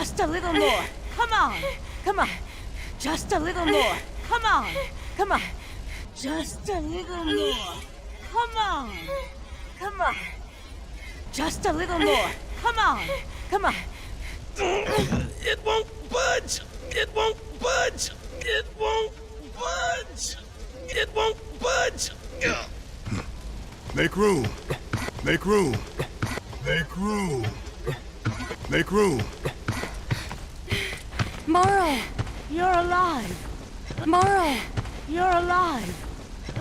Just a little more. Come on. Come on. Just a little more. Come on. Come on. Just a little more. Come on. Come on. Just a little more. Come on. Come on. It won't budge. It won't budge. It won't budge. It won't budge. Make room. Make room. Make room. Make room. Morrow! You're alive. Morrow! You're alive.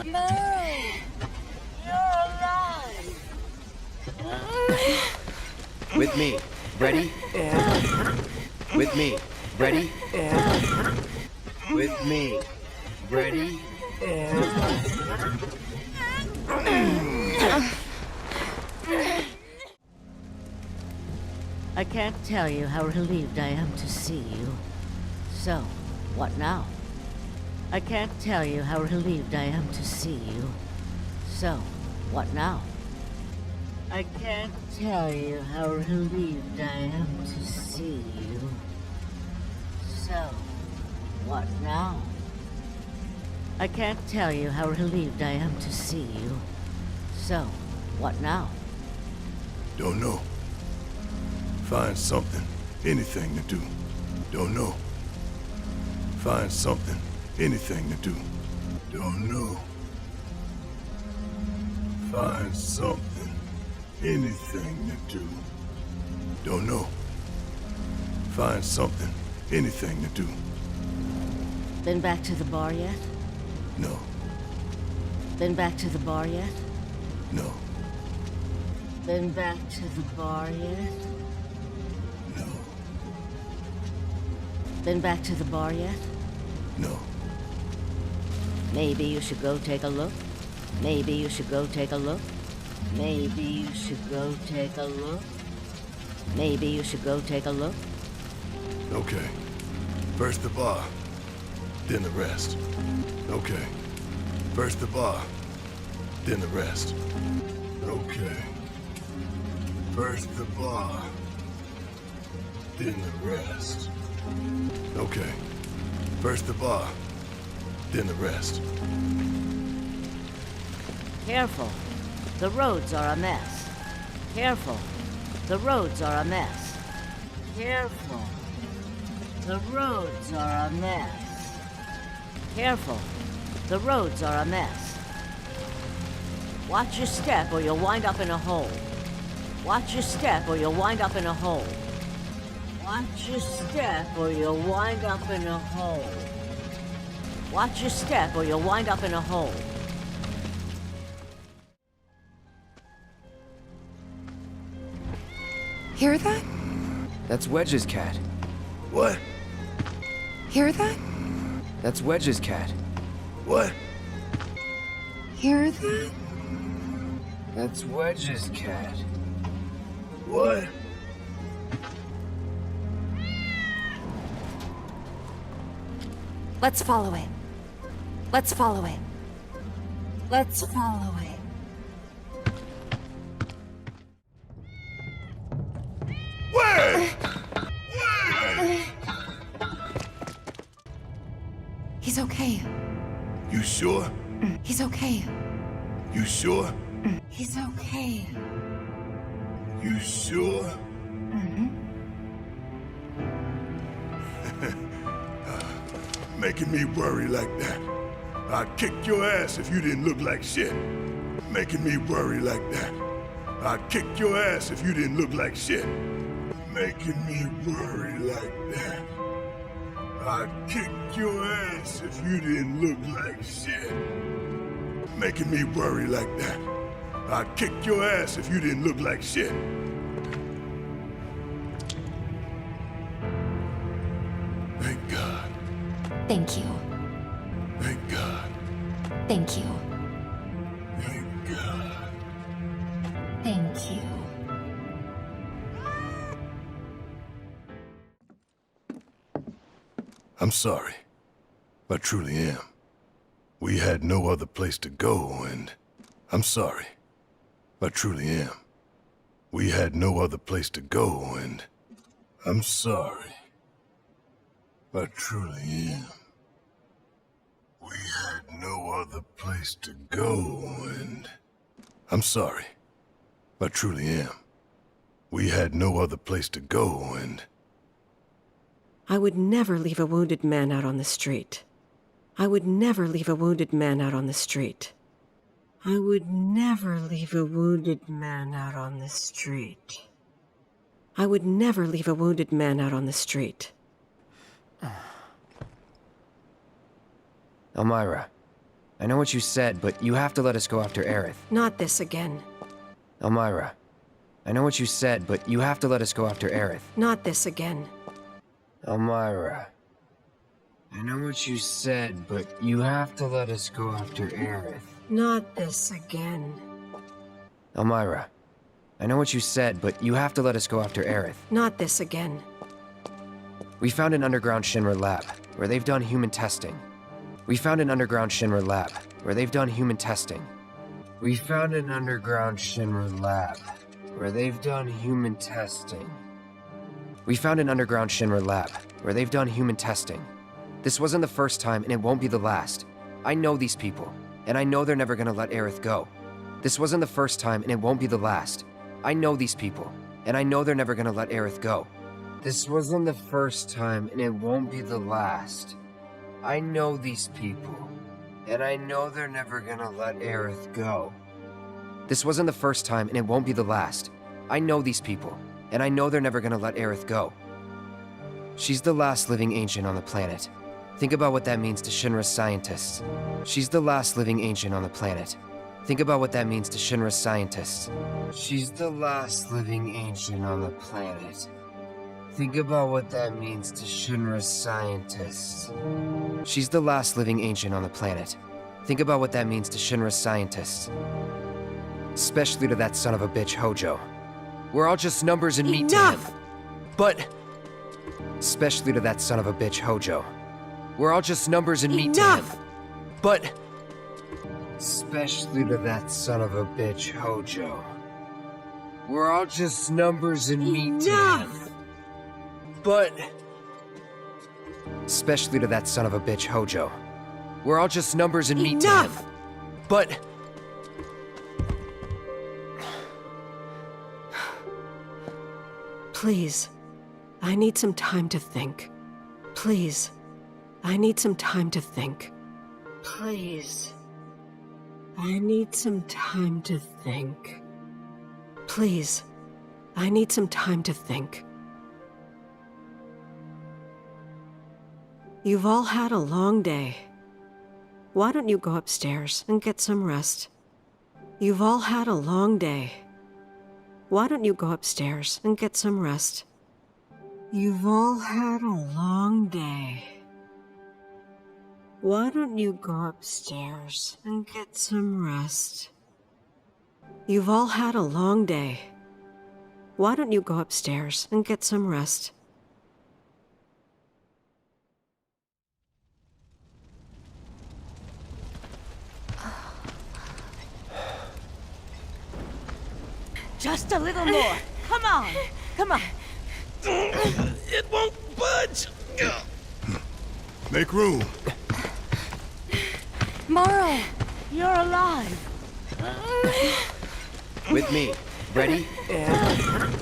Morrow! You're alive. With me. Ready? And... With me. Ready? And... With me. Ready? And... I can't tell you how relieved I am to see you. So, what now? I can't tell you how relieved I am to see you. So, what now? I can't tell you how relieved I am to see you. So, what now? I can't tell you how relieved I am to see you. So, what now? Don't know. Find something, anything to do. Don't know. Find something, anything to do. Don't know. Find something, anything to do. Don't know. Find something, anything to do. Been back to the bar yet? No, Been back to the bar yet? no, Been back to the bar yet? no, Been back to the bar yet? no. Maybe you should go take a look. Maybe you should go take a look. Maybe you should go take a look. Maybe you should go take a look. Okay. First the bar, then the rest. Okay. First the bar, then the rest. Okay. First the bar, then the rest. Okay. First the bar, then the rest. Careful. The roads are a mess. Careful. The roads are a mess. Careful. The roads are a mess. Careful. The roads are a mess. Watch your step or you'll wind up in a hole. Watch your step or you'll wind up in a hole. Watch your step or you'll wind up in a hole. Watch your step or you'll wind up in a hole. Hear that? That's Wedge's cat. What? Hear that? That's Wedge's cat. What? Hear that? That's Wedge's cat. What? Let's follow it. Let's follow it. Let's follow it. Wait! He's okay. You sure? He's okay. You sure? He's okay. You sure? Making me worry like that. I'd kick your ass if you didn't look like shit. Making me worry like that. I'd kick your ass if you didn't look like shit. Making me worry like that. I'd kick your ass if you didn't look like shit. Making me worry like that. I'd kick your ass if you didn't look like shit. Thank God. Thank you. Thank God. Thank you. Thank God. Thank you. I'm sorry. I truly am. We had no other place to go, and I'm sorry. I truly am. We had no other place to go, and I'm sorry. I truly am. We had no other place to go, and... I'm sorry. I truly am. We had no other place to go, and... I would never leave a wounded man out on the street. I would never leave a wounded man out on the street. I would never leave a wounded man out on the street. I would never leave a wounded man out on the street. Elmira, I know what you said, but you have to let us go after Aerith. Not this again. Elmira, I know what you said, but you have to let us go after Aerith. Not this again. Elmira, I know what you said, but you have to let us go after Aerith. Not this again. Elmira, I know what you said, but you have to let us go after Aerith. Not this again. We found an underground Shinra lab, where they've done human testing. We found an underground Shinra lab, where they've done human testing. We found an underground Shinra lab, where they've done human testing. We found an underground Shinra lab, where they've done human testing. This wasn't the first time, and it won't be the last. I know these people, and I know they're never gonna let Aerith go. This wasn't the first time, and it won't be the last. I know these people, and I know they're never gonna let Aerith go. This wasn't the first time, and it won't be the last. I know these people, and I know they're never gonna let Aerith go. This wasn't the first time, and it won't be the last. I know these people, and I know they're never gonna let Aerith go. She's the last living ancient on the planet. Think about what that means to Shinra's scientists. She's the last living ancient on the planet. Think about what that means to Shinra's scientists. She's the last living ancient on the planet. Think about what that means to Shinra's scientists. She's the last living ancient on the planet. Think about what that means to Shinra's scientists. Especially to that son of a bitch Hojo. We're all just numbers and meat to him. But... especially to that son of a bitch Hojo. We're all just numbers and meat to him. But... especially to that son of a bitch Hojo. We're all just numbers and meat to him. But... especially to that son of a bitch Hojo. We're all just numbers and meat to him. But... Please, I need some time to think. Please, I need some time to think. Please, I need some time to think. Please, I need some time to think. You've all had a long day. Why don't you go upstairs and get some rest? You've all had a long day. Why don't you go upstairs and get some rest? You've all had a long day. Why don't you go upstairs and get some rest? You've all had a long day. Why don't you go upstairs and get some rest? Just a little more. Come on. Come on. It won't budge. Make room. Morrow! You're alive. with me. Ready? And...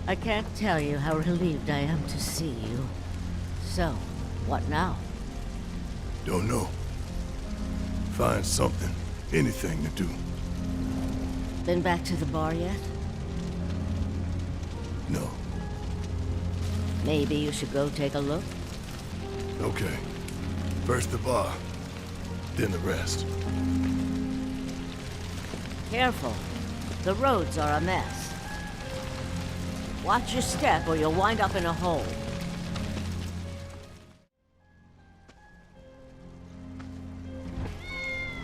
I can't tell you how relieved I am to see you. So, what now? Don't know. Find something, anything to do. Been back to the bar yet? No. Maybe you should go take a look? Okay. First the bar, then the rest. Careful. The roads are a mess. Watch your step or you'll wind up in a hole.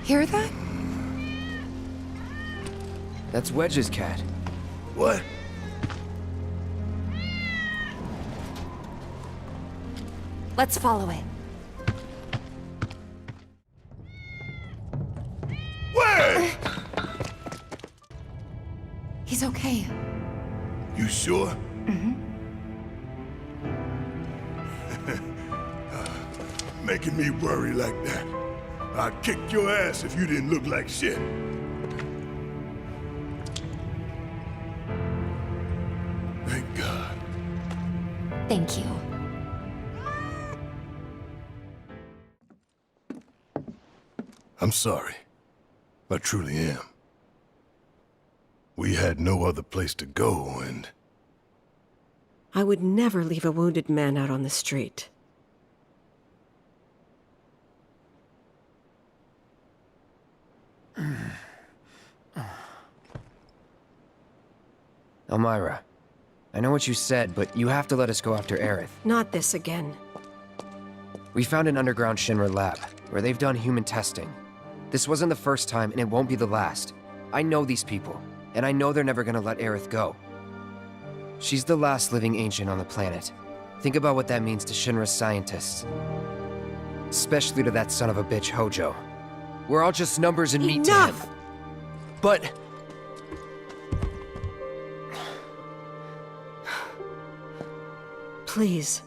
Hear that? That's Wedge's cat. What? Let's follow it. Wait! He's okay. You sure? Making me worry like that. I'd kick your ass if you didn't look like shit. Thank God. Thank you. I'm sorry. I truly am. We had no other place to go, and... I would never leave a wounded man out on the street. Elmira, I know what you said, but you have to let us go after Aerith. Not this again. We found an underground Shinra lab, where they've done human testing. This wasn't the first time, and it won't be the last. I know these people, and I know they're never gonna let Aerith go. She's the last living ancient on the planet. Think about what that means to Shinra's scientists. Especially to that son of a bitch, Hojo. We're all just numbers and meat to him. Enough! But... Please,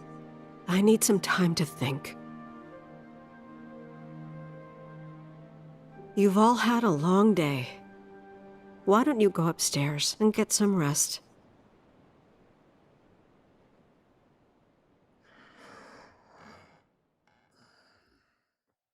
I need some time to think. You've all had a long day. Why don't you go upstairs and get some rest?